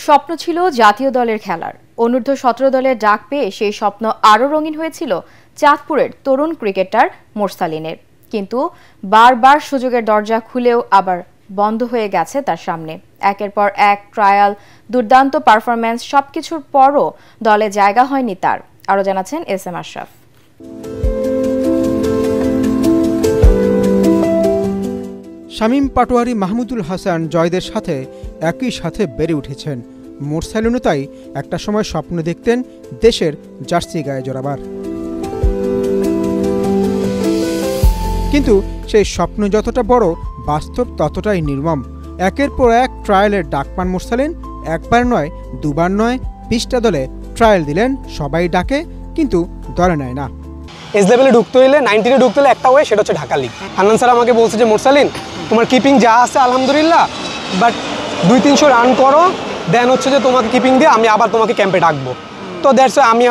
স্বপ্ন ছিল জাতীয় দলের খেলার। অনূর্ধ্ব 17 দলের ডাক পেয়ে সেই স্বপ্ন আরও রঙিন হয়েছিল চাঁদপুরের তরুণ ক্রিকেটার মোরসালিনের। কিন্তু বারবার সুযোগের দরজা খুলেও আবার বন্ধ হয়ে গেছে তার সামনে। একের পর এক ট্রায়াল, দুর্দান্ত পারফরম্যান্স, সবকিছুর পরও দলে জায়গা হয়নি তার। আরও জানাচ্ছেন এস এম আশরাফ। শামীম পাটোয়ারি, মাহমুদুল হাসান জয়দের সাথে একই সাথে বেড়ে উঠেছেন। মোরসালিনও তাই একটা সময় স্বপ্ন দেখতেন দেশের জার্সি গায়ে জড়াবার। কিন্তু সেই স্বপ্ন যতটা বড়, বাস্তব ততটাই নির্মম। একের পর এক ট্রায়ালের ডাক পান মোরসালিন। একবার নয়, দুবার নয়, 20টা দলে ট্রায়াল দিলেন। সবাই ডাকে, কিন্তু দলে নেয় না। এস লেভেলে ঢুকতে হইলে, 19-এ ঢুকতে হলে একটা ওয়ে, সেটা হচ্ছে ঢাকা লিগ। হান্নান স্যার আমাকে বলছে যে মোরসালিন, তোমার কিপিং যা আছে আলহামদুলিল্লাহ, বাট 200-300 রান করো, দেন হচ্ছে যে তোমাকে কিপিং দিয়ে আমি আবার তোমাকে ক্যাম্পে ডাকবো। তো দ্যাটস আমি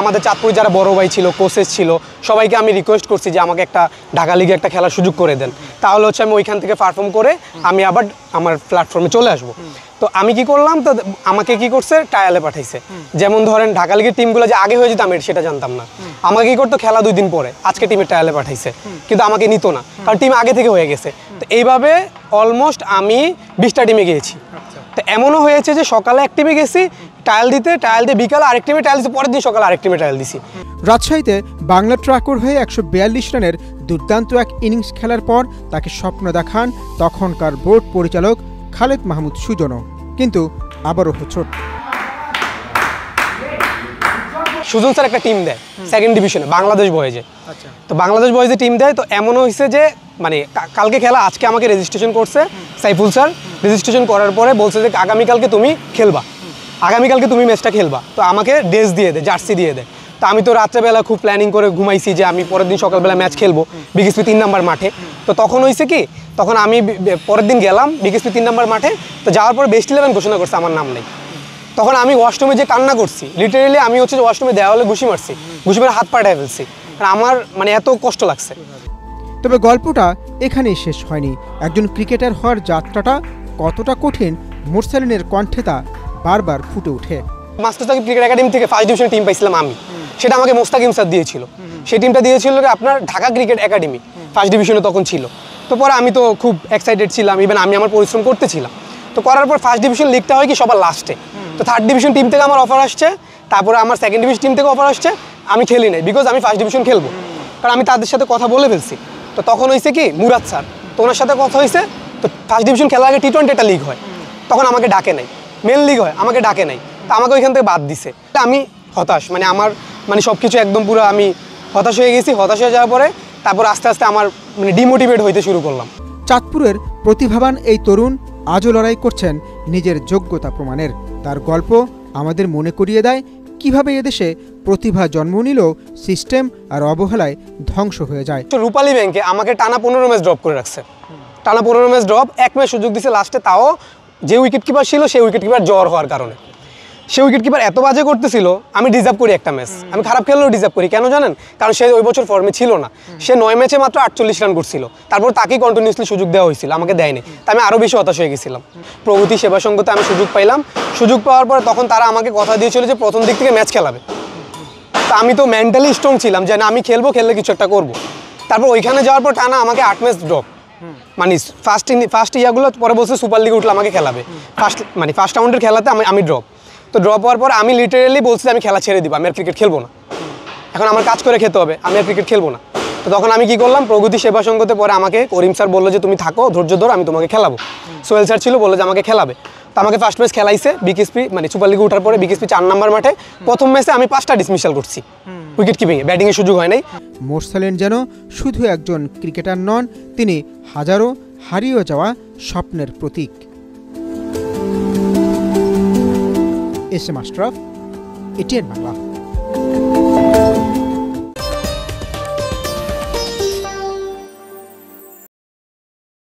আমাদের চাঁদপুর যারা বড় ভাই ছিল, কোচেস ছিল, সবাইকে আমি রিকোয়েস্ট করছি যে আমাকে একটা ঢাকা লিগে একটা খেলার সুযোগ করে দেন, তাহলে হচ্ছে আমি ওইখান থেকে পারফর্ম করে আমি আবার আমার প্ল্যাটফর্মে চলে আসবো। তো আমি কি করলাম, তো আমাকে কি করছে, ট্রায়ালে পাঠাইছে। যেমন ধরেন ঢাকা লিগের টিমগুলো যে আগে হয়ে যেত আমি সেটা জানতাম না। আমাকে কি করতো, খেলা 2 দিন পরে আজকে টিমের ট্রায়ালে পাঠাইছে, কিন্তু আমাকে নিত না, কারণ টিম আগে থেকে হয়ে গেছে। তো এইভাবে অলমোস্ট আমি 20টা টিমে গিয়েছি। তো এমনও হয়েছে যে সকালে এক টিমে গেছি ট্রায়াল দিয়ে বিকালে আরেক টিমে ট্রায়াল দিয়েছি, পরের দিন সকালে আরেক টিমে ট্রায়াল দিছি। রাজশাহীতে বাংলা ট্রাকর হয়ে 142 রানের দুর্দান্ত এক ইনিংস খেলার পর তাকে স্বপ্ন দেখান তখনকার বোর্ড পরিচালক খালেদ মাহমুদ সুজনও, কিন্তু আবারও হোঁচট। সুজন স্যার একটা টিম দেয় সেকেন্ড ডিভিশনে, বাংলাদেশ বয়েজে। তো বাংলাদেশ বয়েজে টিম দেয়। তো এমনও হয়েছে যে মানে কালকে খেলা, আজকে আমাকে রেজিস্ট্রেশন করছে সাইফুল স্যার। রেজিস্ট্রেশন করার পরে বলছে যে আগামীকালকে তুমি খেলবা, আগামীকালকে তুমি ম্যাচটা খেলবা। তো আমাকে ড্রেস দিয়ে দেয়, জার্সি দিয়ে দেয়। তো আমি তো রাত্রেবেলা খুব প্ল্যানিং করে ঘুমাইছি যে আমি পরের দিন সকালবেলা ম্যাচ খেলবো বিকেএসপি 3 নম্বর মাঠে। তো তখন হয়েছে কি, তখন আমি পরের দিন গেলাম বিকেএসপি 3 নম্বর মাঠে। তো যাওয়ার পরে বেস্ট 11 ঘোষণা করছে, আমার নাম নেই। তখন আমি ওয়াশরুমে যে কান্না করছি, লিটারেলি আমি হচ্ছে ওয়াশরুমে দেওয়ালে ঘুষি মারছি, ঘুষি মেরে হাত পাটায় ফেলছি, কারণ আমার মানে এত কষ্ট লাগছে। তবে গল্পটা এখানেই শেষ হয়নি। একজন ক্রিকেটার হওয়ার যাত্রাটা কতটা কঠিন, মোরসালিনের কণ্ঠে তা বারবার ফুটে ওঠে। মাস্টার সাকিব ক্রিকেট একাডেমি থেকে ফার্স্ট ডিভিশন টিম পাইছিলাম আমি, সেটা আমাকে মোস্তাকিম স্যার দিয়েছিল। সেই টিমটা দিয়েছিল আপনার ঢাকা ক্রিকেট একাডেমি, ফার্স্ট ডিভিশনে তখন ছিল। তো পরে আমি তো খুব এক্সাইটেড ছিলাম, ইভেন আমি আমার পরিশ্রম করতেছিলাম। তো করার পর ফার্স্ট ডিভিশন লিগটা হয় কি সবার লাস্টে। তো থার্ড ডিভিশন টিম থেকে আমার অফার আসছে, তারপরে আমার সেকেন্ড ডিভিশন টিম থেকে অফার আসছে। আমি খেলি নাই, বিকজ আমি ফার্স্ট ডিভিশন খেলবো, কারণ আমি তাদের সাথে কথা বলে ফেলছি। তো তখন হয়েছে কি, মুরাদ স্যার, তো ওনার সাথে কথা হয়েছে। তো ফার্স্ট ডিভিশন খেলার আগে T20 একটা লিগ হয়, তখন আমাকে ডাকে নাই। মেন লিগ হয়, আমাকে ডাকে নাই। তো আমাকে ওইখান থেকে বাদ দিছে। আমি হতাশ, মানে আমার মানে সব কিছু একদম পুরো আমি হতাশ হয়ে গেছি। হতাশ হয়ে যাওয়ার পরে তারপর আস্তে আস্তে আমার মানে ডিমোটিভেট হইতে শুরু করলাম। চাঁদপুরের প্রতিভাবান এই তরুণ আজও লড়াই করছেন নিজের যোগ্যতা প্রমাণের। তার গল্প আমাদের মনে করিয়ে দেয় কিভাবে এদেশে প্রতিভা জন্ম নিলেও সিস্টেম আর অবহেলায় ধ্বংস হয়ে যায়। তো রূপালী ব্যাংকে আমাকে টানা 15 ম্যাচ ড্রপ করে রাখছে, টানা 15 ম্যাচ ড্রপ। 1 ম্যাচ সুযোগ দিছে লাস্টে, তাও যে উইকেট কিপার ছিল সেই উইকেট কিপার জ্বর হওয়ার কারণে। সে উইকেট কিপার এত বাজে করতেছিল, আমি ডিজার্ভ করি একটা ম্যাচ। আমি খারাপ খেললেও ডিজার্ভ করি, কেন জানেন? কারণ সে ওই বছর ফর্মে ছিল না। সে 9 ম্যাচে মাত্র 48 রান করছিল, তারপর তাকেই কন্টিনিউসলি সুযোগ দেওয়া হয়েছিল, আমাকে দেয়নি। তাই আমি আরও বেশি হতাশ হয়ে গেছিলাম। প্রগতি সেবা সংঘতে আমি সুযোগ পাইলাম। সুযোগ পাওয়ার পরে তখন তারা আমাকে কথা দিয়েছিল যে প্রথম দিক থেকে ম্যাচ খেলাবে। তা আমি তো মেন্টালি স্ট্রং ছিলাম যে না, আমি খেলবো, খেললে কিছু একটা করবো। তারপর ওইখানে যাওয়ার পর টানা আমাকে 8 ম্যাচ ড্রপ, মানে ফার্স্ট ইয়াগুলো। পরে বলছে সুপার লিগে উঠলে আমাকে খেলাবে। ফার্স্ট রাউন্ডের খেলাতে আমি ড্রপ। তো ড্রপ হওয়ার পর আমি লিটারেলি বলছি আমি খেলা ছেড়ে দিব, আমি আর ক্রিকেট খেলবো না, এখন আমার কাজ করে খেতে হবে, আমি আর ক্রিকেট খেলবো না। তো তখন আমি কি করলাম, প্রগতি সেবা সংঘতে পরে আমাকে করিম স্যার বললো যে তুমি থাকো, ধৈর্য ধরো, আমি তোমাকে খেলাবো। সোহেল স্যার ছিল, বললো যে আমাকে খেলাবে। তো আমাকে ফার্স্ট ম্যাচ খেলাইছে বিকেএসপি, মানে সুপার লিগে ওঠার পরে বিকেএসপি 4 নম্বর মাঠে। প্রথম ম্যাচে আমি 5টা ডিসমিসাল করছি, উইকেট কিপিংয়ে, ব্যাটিংয়ের সুযোগ হয় নাই। মোরসালিন যেন শুধু একজন ক্রিকেটার নন, তিনি হাজারো হারিয়ে যাওয়া স্বপ্নের প্রতীক। S M Ashraf, ATN Bangla.